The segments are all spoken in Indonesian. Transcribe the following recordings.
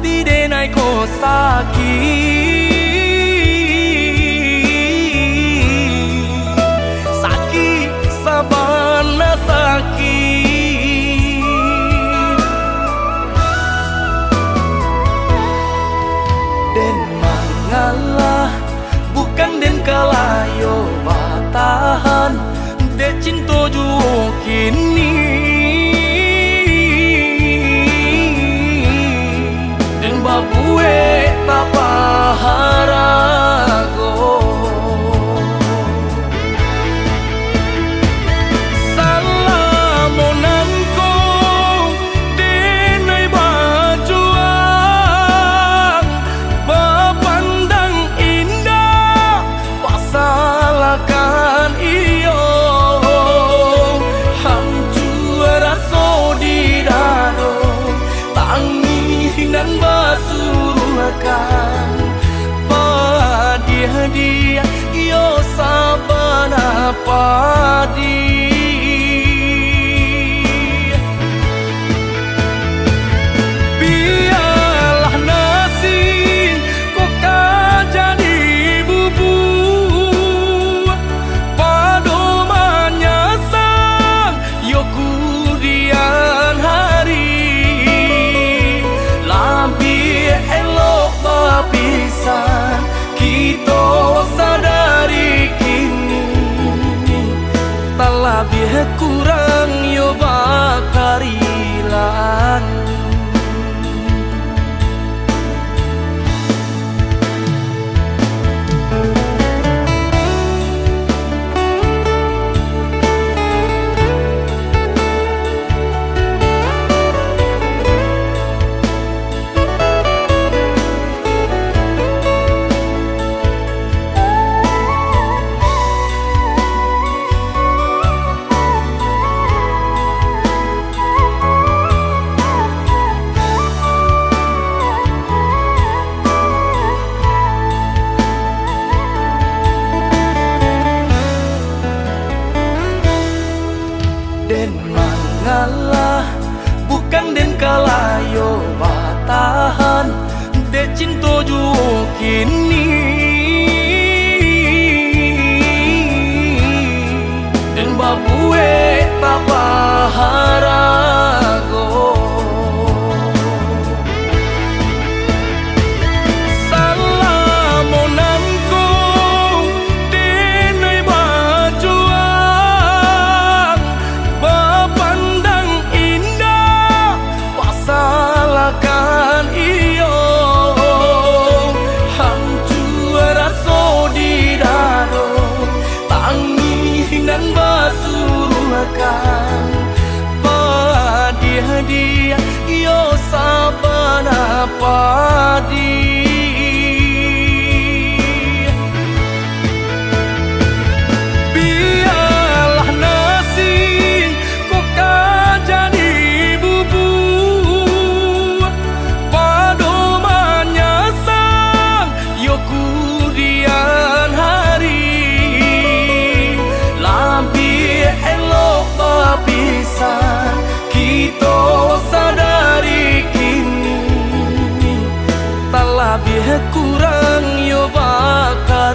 pasti denai ko sakit sabana sakit den mangalah bukan den kalayo batahan de cinta juo kini den babue tapaharago salamonanko denai bajuang bapandang indah pasalakan iyo dan basuruhkan padia yo sabana padi biarlah nasi kok jadi bubu padomanya sang yo kudian hari elok bapisan kita sadari kini tak lebih kurang yo bakarilan den mangalah bukan den kalayo batahan de cinta juo kini den babue tapaharago salamonanko denai bajuang bapandang indah pasalakan iyo hancur rasa di dado tangis dan basuruhkan padia yo sabana padi biarlah nasi kok jadi bubu padomanya sang yo kudian hari lebih elok bapisan kita sadari kini tak lebih kurang yo bakarilan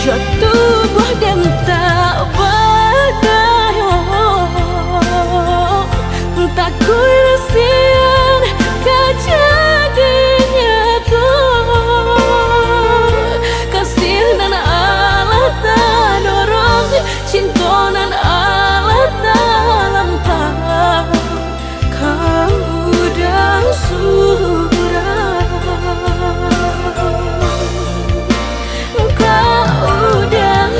jatuh buah dan tak berdaya. Tak kurasian kejadiannya tuh kasih dan Allah tak dorong, cinta dan Allah tak lampau. Kau udah surah, kau udah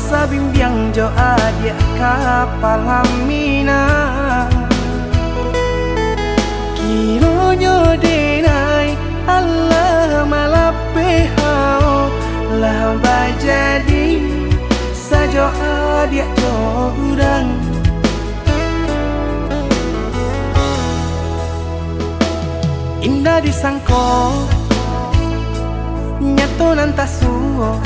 sabimbiang jo adia kapal hamina kironyo denai Allah malape hao lah bajadi sajo adia jo urang indah disangko nyato nantasuo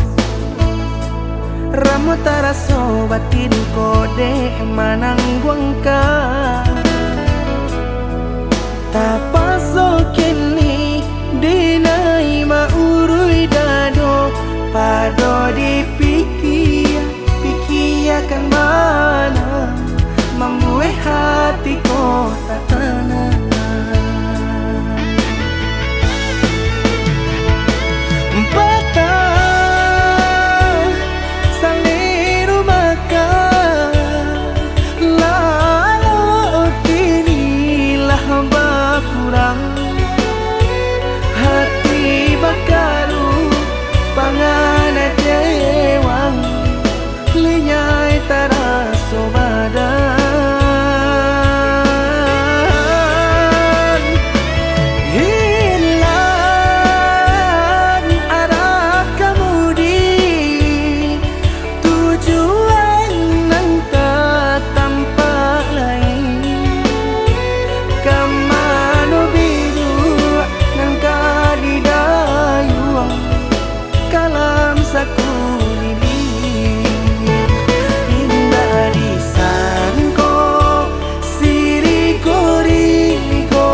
Ramo taraso batin kode manang guangka Tapaso kini dinai maurui dado Pado dipikia kan mana Membuat hatiku tak tenang hati bakaru pangana dewang linyai taraso badan hilang arah kemudi tujuan nang tak tampak lain kamano biru nang kadidayuang kalam saku lilir indah disangko siriko-riko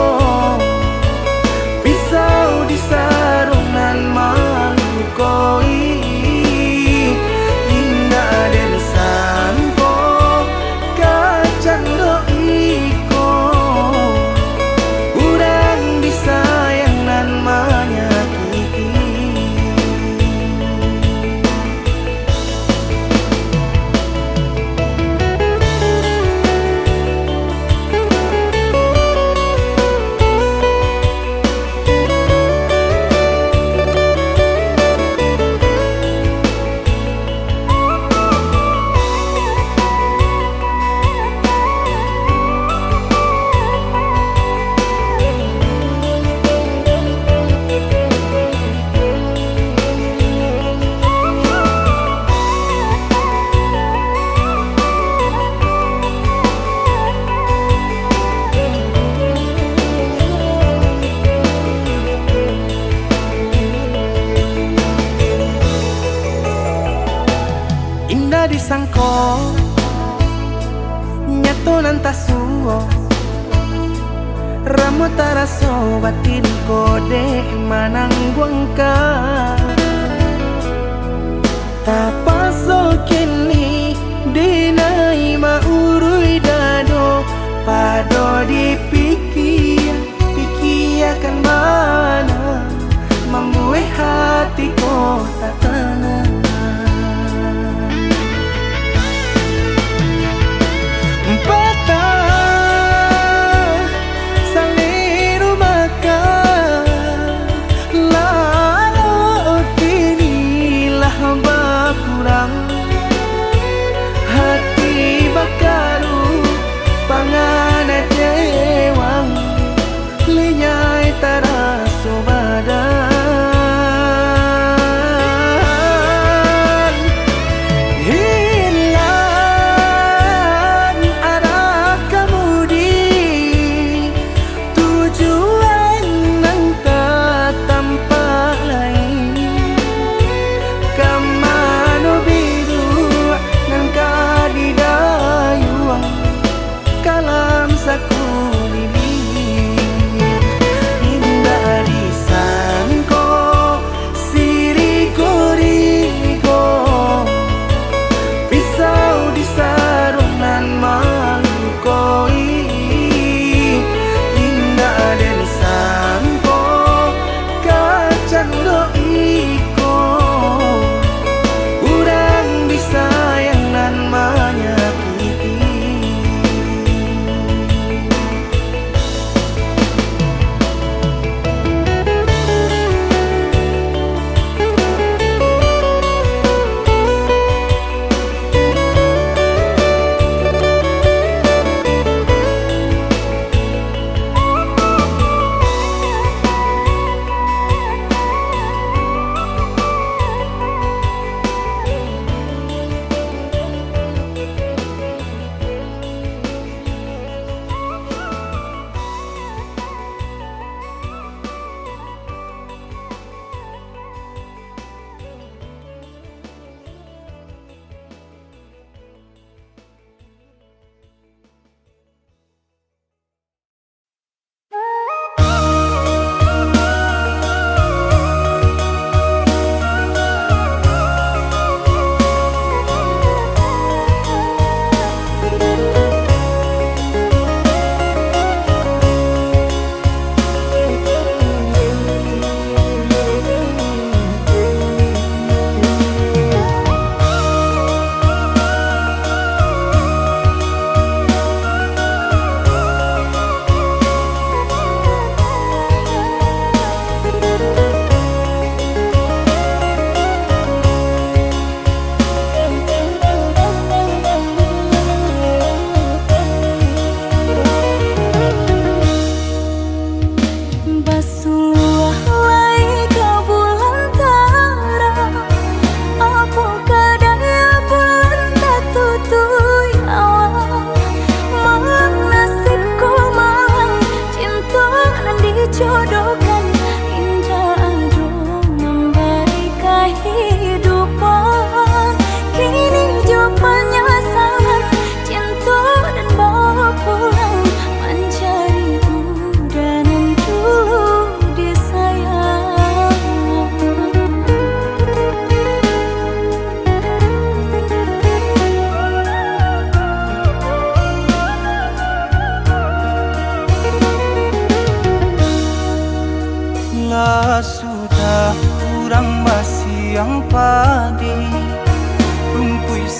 pisau di sarungan malukoi indah disangko kacang doiko urang disayang nan menyakiti indah disangko nyato nantasuo ramo taraso batin kode manang guangka tapaso kini dinai maurui dado pado dipikia kan mana membuat hatiku tak tenang hati bakaru pangana dewang linyai taraso badan hilang arah kemudi tujuan nang tak tampak lain kamano biru nang kadidayuang kalam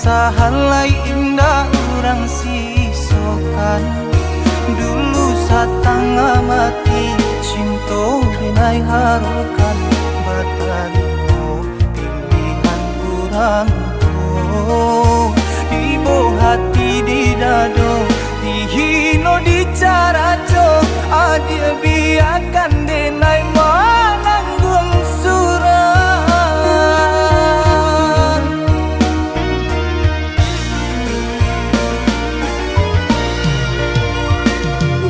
sahalai indah orang sisokan. Dulu satanga mati cinta binai harukan. Batarimo pilihan kurang tuh. Ibu hati di dado, dihino di caraco. Adil biarkan denai mananggung surat.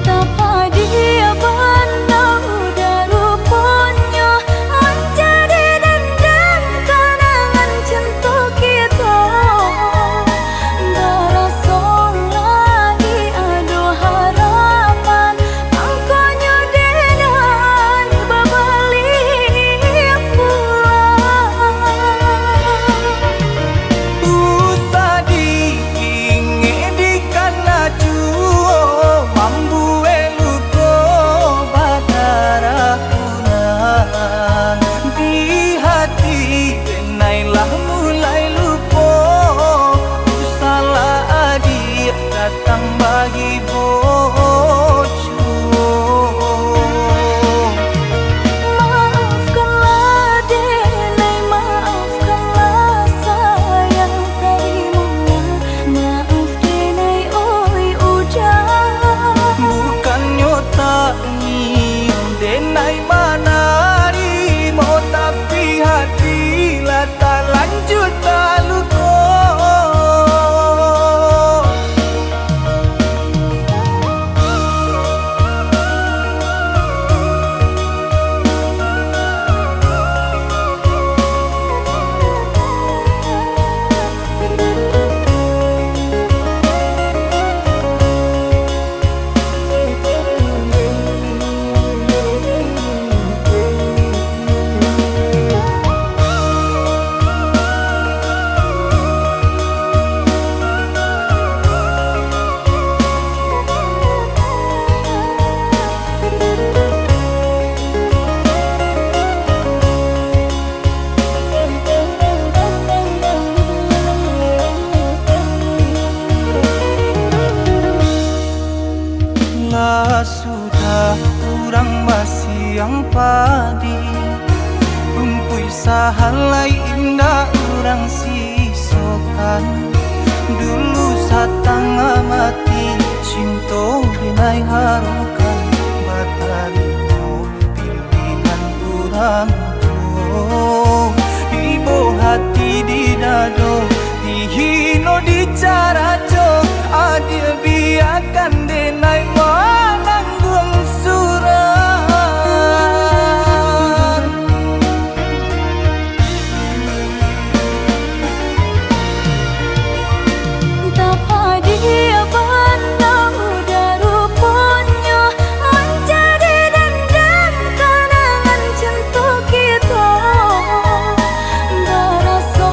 Tapa dia pandang daru ponyo menjadi dendam kenangan cinta kita. Darasa lagi adu harapan angkonyo denai babalik pulang. Usah diinge di kana juo mambu eluko badara kurang. Di hati denailah mulai lupo. Usalah adik datang bagi bojo. Maafkanlah denai, maafkanlah sayang terimonya. Maaf denai oi ujang. Bukannya tak nyium denai mana rimo, tapi hati lah tak lanjut tak luko. Lah sudah kurang masih yang padi. Rumpui sahalai indah orang sisokan. Dulu satanga mati cinta binai harukan. Batarimo pilihan kurang tuh. Ibu hati di dado, dihino di caraco. Adil biarkan denai mananggung surat. Tapa dia pandang daru ponyo menjadi dendam kenangan cinta kita. Darasa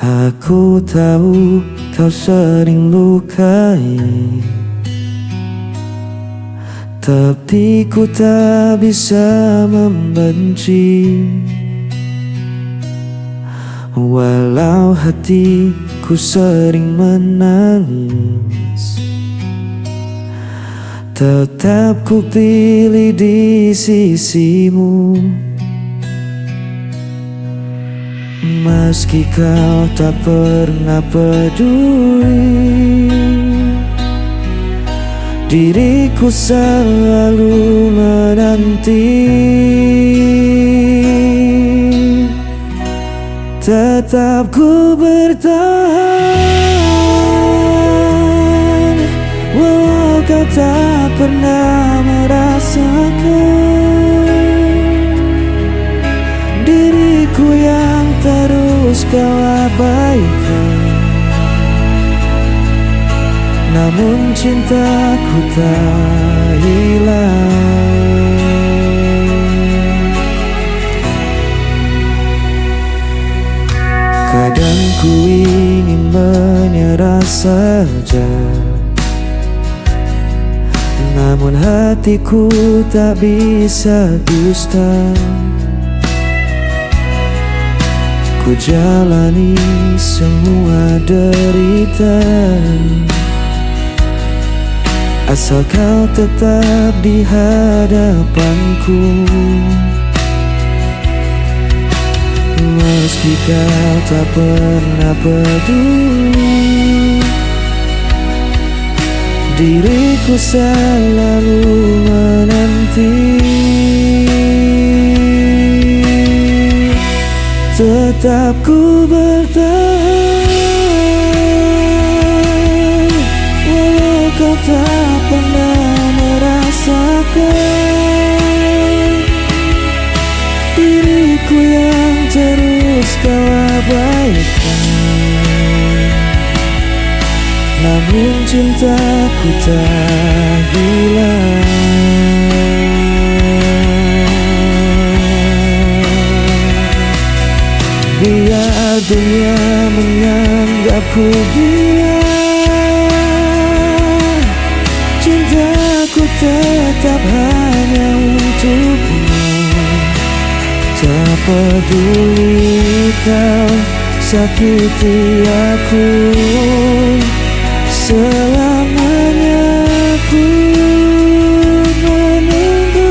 Aku tahu kau sering lukai, tapi ku tak bisa membenci. Walau hatiku sering menangis, tetap ku pilih di sisimu. Meski kau tak pernah peduli, diriku selalu menanti. Tetap ku bertahan, walau kau tak pernah merasakan. Diriku yang terus kau abaikan, namun cintaku tak hilang. Kadang ku ingin menyerah saja, namun hatiku tak bisa dusta. Ku jalani semua derita, asal kau tetap di hadapanku. Meski kau tak pernah peduli, diriku selalu menanti. Tetap ku bertahan, walau kau tak pernah merasakan. Diriku yang terus kau abaikan, namun cintaku tak hilang. Biar dunia menganggapku gila, cintaku tetap hanya untukmu. Tak peduli kau sakiti aku, selamanya aku menunggu.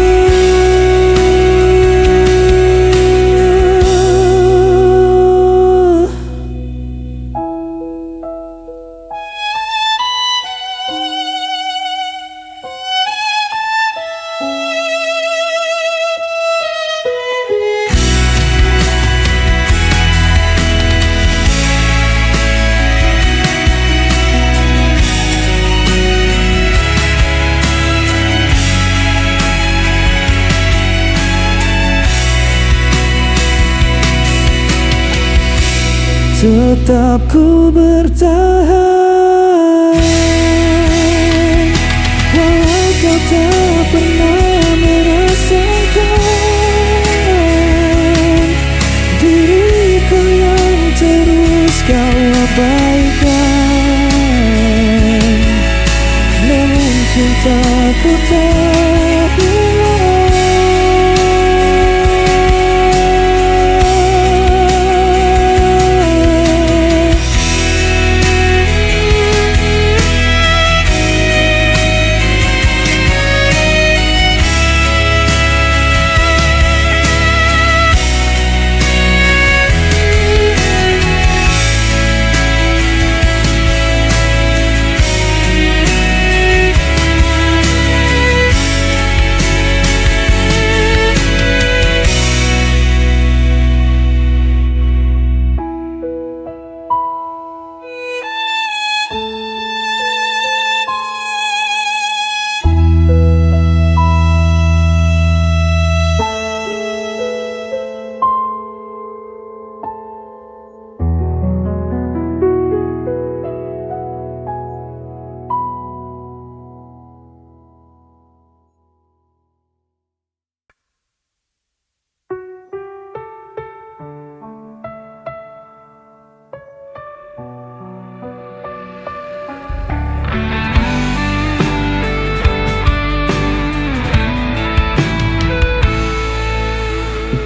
Tetap ku bertahan, walau kau tak pernah merasakan. Diriku yang terus kau abaikan, namun cintaku tak hilang.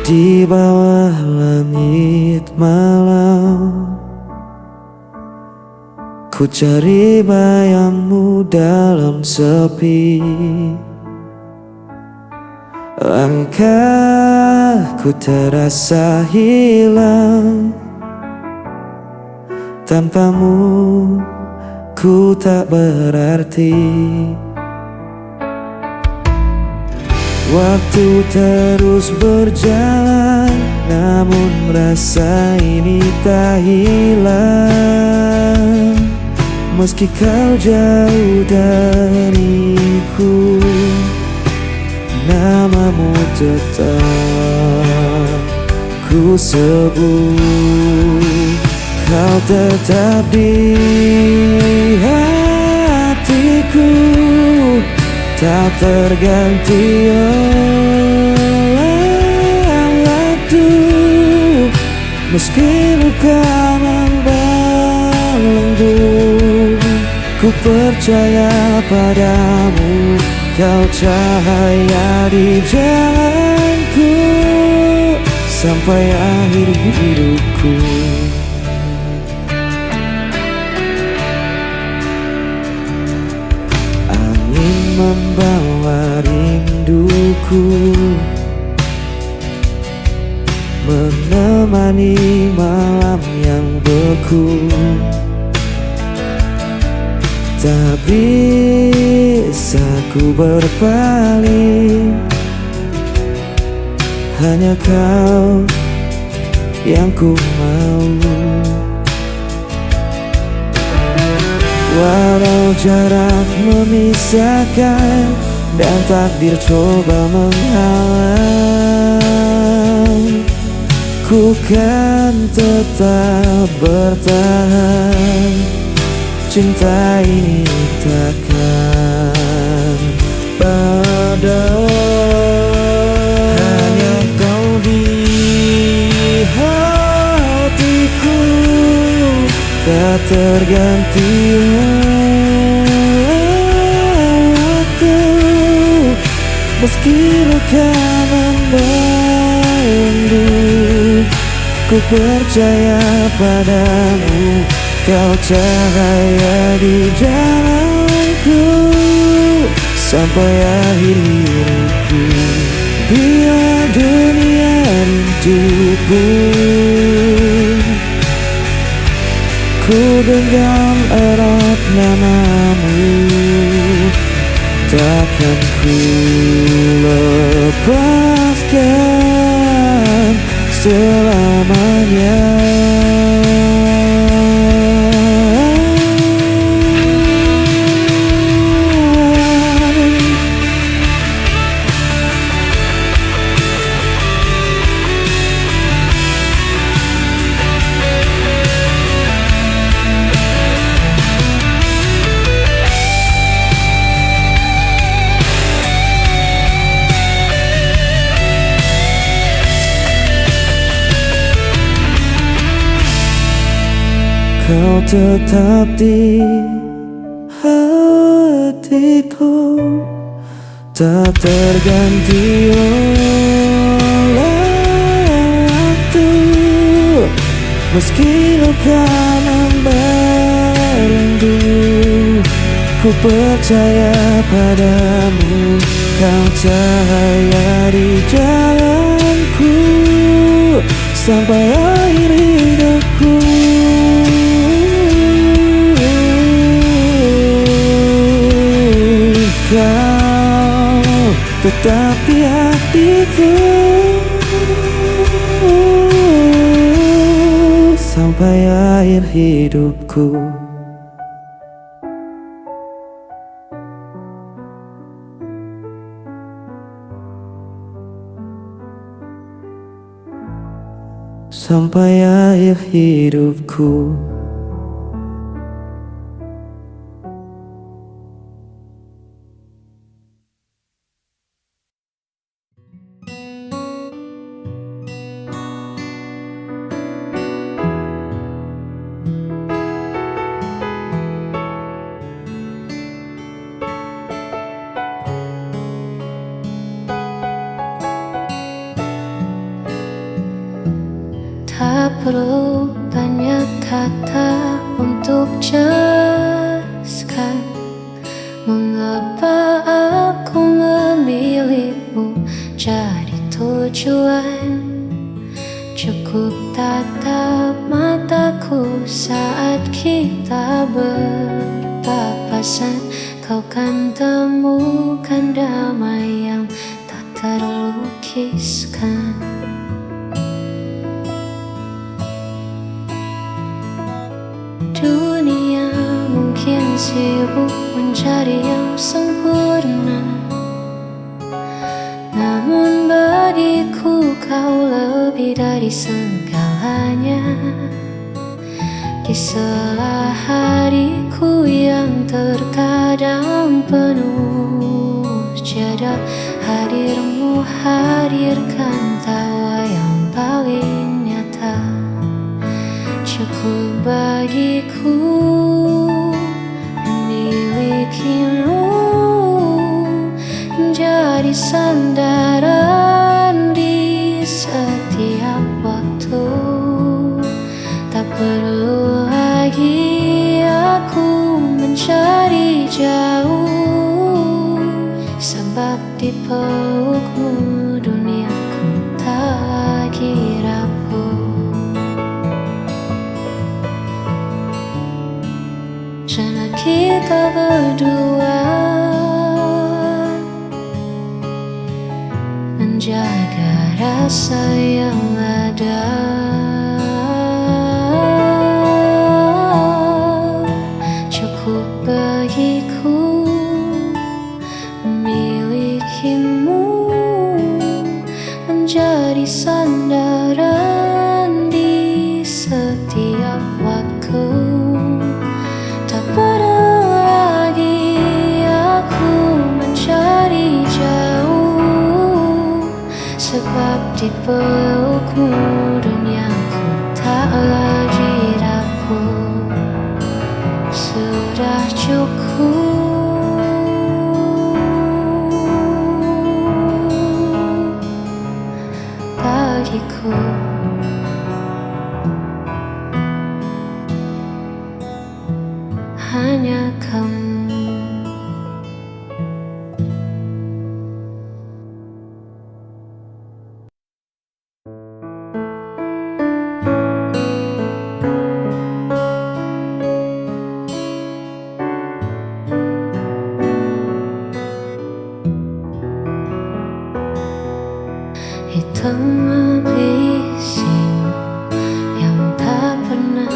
Di bawah langit malam, ku cari bayangmu dalam sepi. Langkahku terasa hilang, tanpamu ku tak berarti. Waktu terus berjalan, namun rasa ini tak hilang. Meski kau jauh dariku, namamu tetap ku sebut. Kau tetap di hatiku, tak terganti oleh waktu. Meski luka membelenggu, ku percaya padamu. Kau cahaya di jalanku sampai akhir hidupku. Angin membawa rinduku, menemani malam yang beku. Tak bisa ku berpaling, hanya kau yang ku mau. Walau jarak memisahkan dan takdir coba menghalang, ku kan tetap bertahan. Cinta ini takkan padam. Hanya kau di hatiku, tak terganti oleh waktu. Meski luka membelenggu, ku percaya padamu. Kau cahaya di jalanku sampai akhir hidupku. Bila dunia rinduku, ku genggam erat namamu. Takkan ku lepaskan selamanya. Kau tetap di hatiku, tak terganti oleh waktu. Meski luka membelenggu, ku percaya padamu. Kau cahaya di jalanku sampai akhir hidupku. Kau tetap di hatiku sampai akhir hidupku. Sampai akhir hidupku. perlu banyak kata untuk jelaskan mengapa aku memilihmu jadi tujuan. Cukup tatap mataku saat kita berpapasan, kau kan temukan damai yang tak terlukiskan. Dunia mungkin sibuk mencari yang sempurna, namun bagiku kau lebih dari segalanya. Di sela hariku yang terkadang penuh jeda, hadirmu hadirkan tawa yang paling nyata. Cukup bagiku memilikimu menjadi sandaran di setiap waktu. Tak perlu lagi aku mencari jauh, sebab di pelukmu duniaku tak lagi rapuh. Karena kita berdua menjaga rasa yang ada. Cukup bagiku memilikimu menjadi sandaran di setiap waktu. Tak perlu lagi aku mencari jauh, sebab di pelukmu duniaku tak lagi rapuh. Sudah cukup bagiku. Hanya kamu. Hitam bising yang tak pernah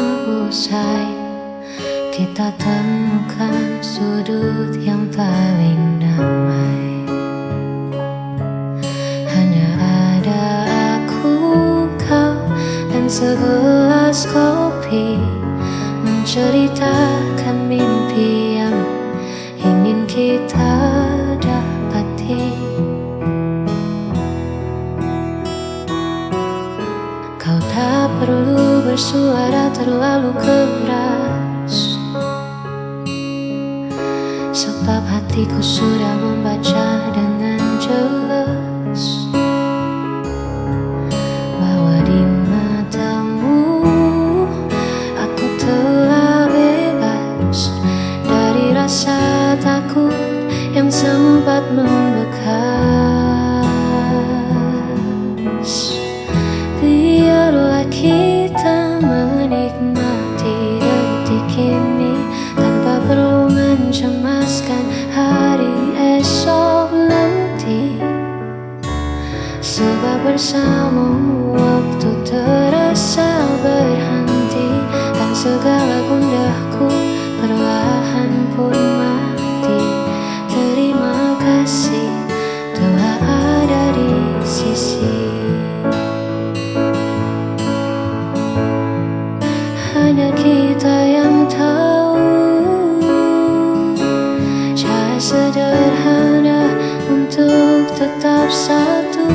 usai, kita temukan sudut yang paling damai. Hanya ada aku, kau, dan segelas kopi, menceritakan mimpi yang ingin kita dapati. Kau tak perlu bersuara terlalu keras, sebab hatiku sudah membaca dengan jelas bahwa di matamu aku telah bebas dari rasa takut yang sempat membekas. Biarlah kita menikmati detik ini tanpa perlu mencemaskan hari esok nanti, sebab bersamamu waktu terasa berhenti, dan segala gundaku perlahan pun mati. Terima kasih telah ada di sisi. Hanya kita yang tahu cara sederhana untuk tetap satu.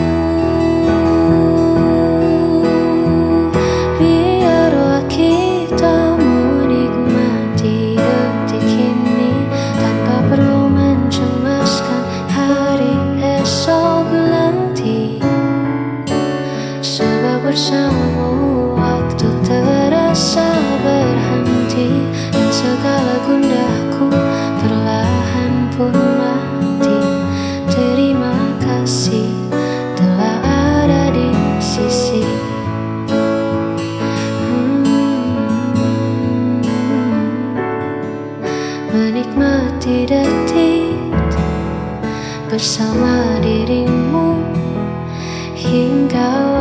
menikmati detik bersama dirimu hingga